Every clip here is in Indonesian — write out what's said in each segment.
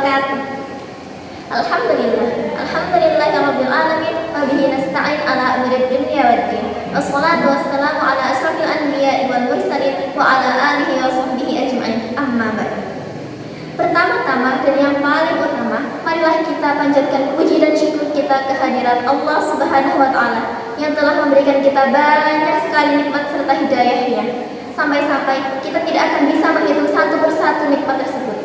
wabarakatuh. Alhamdulillahirabbil alamin wa bihi nasta'in ala umuri dunya waddin. Wassalatu wassalamu ala asyrafil anbiya'i wal mursalin wa ala alihi wa sahbihi ajma'in. Amma ba'd. Pertama-tama dan yang paling utama, marilah kita panjatkan puji dan syukur kita kehadirat Allah Subhanahu wa taala yang telah memberikan kita banyak sekali nikmat serta hidayahnya. Sampai-sampai kita tidak akan bisa menghitung satu persatu nikmat tersebut.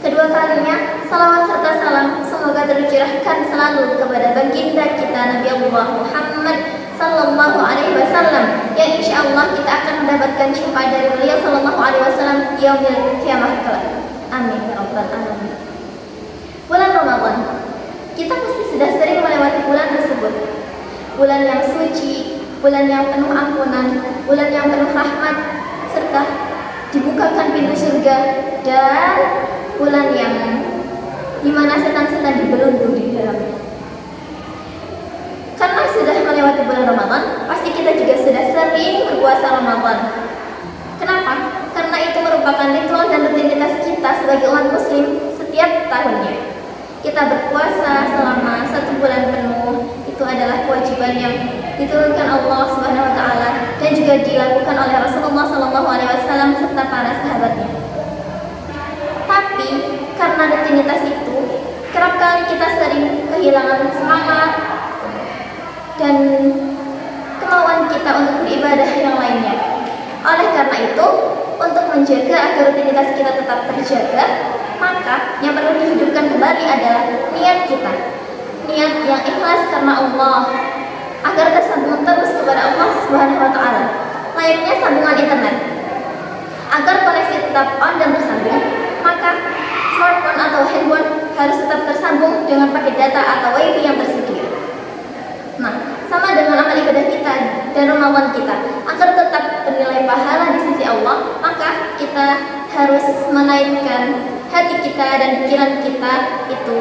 Kedua kalinya, salawat serta salam semoga tercurahkan selalu kepada baginda kita Nabi Allah Muhammad Sallallahu Alaihi Wasallam yang insya Allah kita akan mendapatkan syafaat dari beliau Sallallahu Alaihi Wasallam di yaumil kiamah kelak. Amin ya rabbal alamin. Bulan Ramadan, kita pasti sudah sering melewati bulan tersebut. Bulan yang suci, bulan yang penuh ampunan, bulan yang penuh rahmat, serta dibukakan pintu surga, dan bulan yang dimana setan-setan dibelenggu di dalamnya. Karena sudah melewati bulan Ramadan, pasti kita juga sudah sering berpuasa Ramadan. Kenapa? Karena itu merupakan ritual dan rutinitas kita sebagai umat muslim setiap tahunnya. Kita berpuasa selama 1 bulan penuh, itu adalah kewajiban yang diturunkan Allah Subhanahu wa taala dan juga dilakukan oleh Rasulullah sallallahu alaihi wasallam serta para sahabatnya. Tapi karena rutinitas itu, kerap kali kita sering kehilangan semangat dan kemauan kita untuk beribadah yang lainnya. Oleh karena itu, untuk menjaga agar rutinitas kita tetap terjaga, maka yang perlu dihidupkan kembali adalah niat kita. Niat yang ikhlas karena Allah, agar tersambung terus kepada Allah Subhanahu wa taala. Layaknya sambungan internet. Agar koneksi tetap on dan tersambung, maka smartphone atau handphone harus tetap tersambung dengan paket data atau WiFi yang tersedia. Nah, sama dengan amal ibadah kita dan Ramadan kita, agar tetap bernilai pahala di sisi Allah, maka kita harus menaikkan hati kita dan pikiran kita itu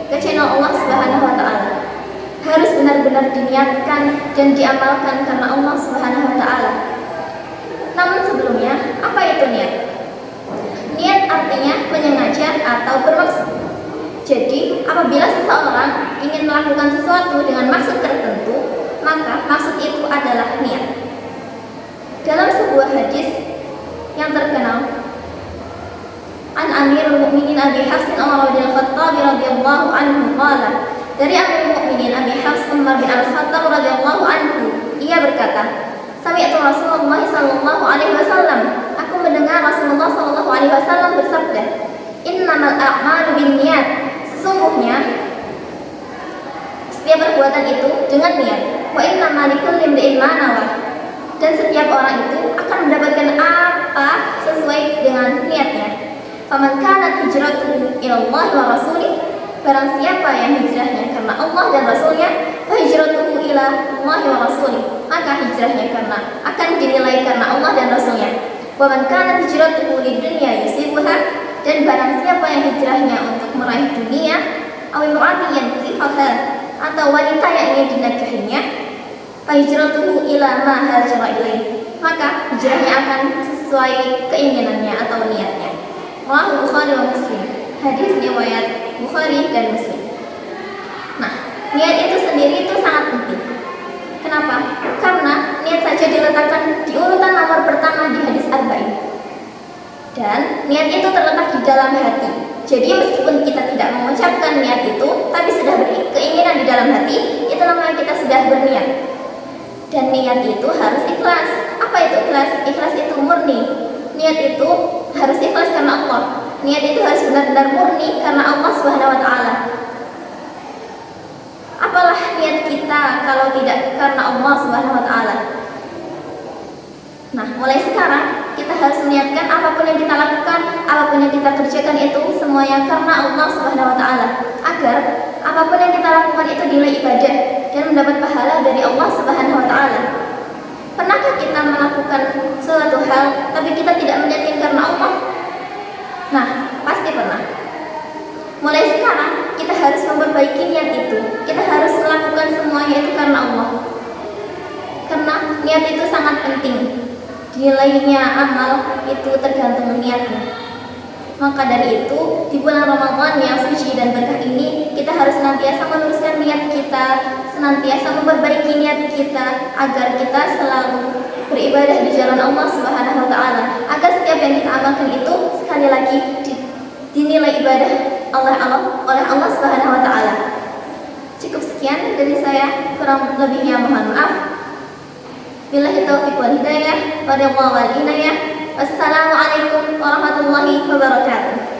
ke channel Allah Subhanahu wa taala. Harus benar-benar diniatkan dan diamalkan karena Allah Subhanahu wa taala. Namun sebelumnya, apa itu niat? Niat artinya menyengaja atau bermaksud. Jadi, apabila seseorang ingin melakukan sesuatu dengan maksud tertentu, maka maksud itu adalah niat. Dalam sebuah hadis yang terkenal, An Amirul Mukminin Abi Hafs Umar bin Al-Khattab radhiyallahu anhu qala, dari Amirul Mukminin Abi Hafs Umar bin Al-Khattab radhiyallahu anhu, ia berkata, sami'tu Rasulullah sallallahu alaihi wasallam, aku mendengar Rasulullah sallallahu alaihi wasallam bersabda, innamal a'malu binniyat, sesungguhnya setiap perbuatan itu dengan niat. Wa innamal likulli imri'in ma nawa, dan setiap orang itu akan mendapatkan apa sesuai dengan niatnya. Faman kanat hijratuhu ila Allah wa rasulih, barang siapa yang hijrahnya karena Allah dan Rasulnya, fa hijratuhu ila Allah wa rasulih, maka hijrahnya karena akan dinilai karena Allah dan Rasulnya. Wa man kanat hijratuhu lidunya yusibuha, dan barang siapa yang hijrahnya untuk meraih dunia, aw imra'atin yankihuha, atau wanita yang ingin dinikahinya, fa hijratuhu ila ma hajara ilaih, maka hijrahnya akan sesuai keinginannya atau niatnya. Rawahu Bukhari wa Muslim. Hadis riwayat Bukhari dan Muslim. Nah, niat itu sendiri itu sangat penting. Kenapa? Karena niat saja diletakkan di urutan nomor pertama di hadis arba'in. Dan niat itu terletak di dalam hati. Jadi meskipun kita tidak mengucapkan niat itu, tapi sudah berkeinginan di dalam hati, itu namanya kita sudah berniat. Dan niat itu harus ikhlas. Apa itu ikhlas? Ikhlas itu murni. Niat itu harus ikhlas karena Allah. Niat itu harus benar-benar murni karena Allah Subhanahu wa taala. Apalah niat kita kalau tidak karena Allah Subhanahu wa taala? Nah, mulai sekarang kita harus meniatkan apapun yang kita lakukan, apapun yang kita kerjakan itu semuanya karena Allah Subhanahu wa taala, agar apapun yang kita lakukan itu nilai ibadah dan mendapat pahala dari Allah Subhanahu wa taala. Pernahkah kita melakukan suatu hal tapi kita tidak meniatkan karena Allah? Nah, pasti pernah. Mulai sekarang kita harus memperbaiki niat itu. Kita harus melakukan semuanya itu karena Allah. Karena niat itu sangat penting. Nilainya amal itu tergantung niatnya. Maka dari itu di bulan Ramadan yang suci dan berkah ini, kita harus senantiasa meluruskan niat kita, senantiasa memperbaiki niat kita agar kita selalu beribadah di jalan Allah Subhanahu wa taala, agar setiap yang kita amalkan itu sekali lagi dinilai ibadah oleh Allah Subhanahu wa taala. Cukup sekian dari saya, kurang lebihnya mohon maaf. Billahi taufiq wal hidayah, wa ridha wal inayah. Wassalamualaikum warahmatullahi wabarakatuh.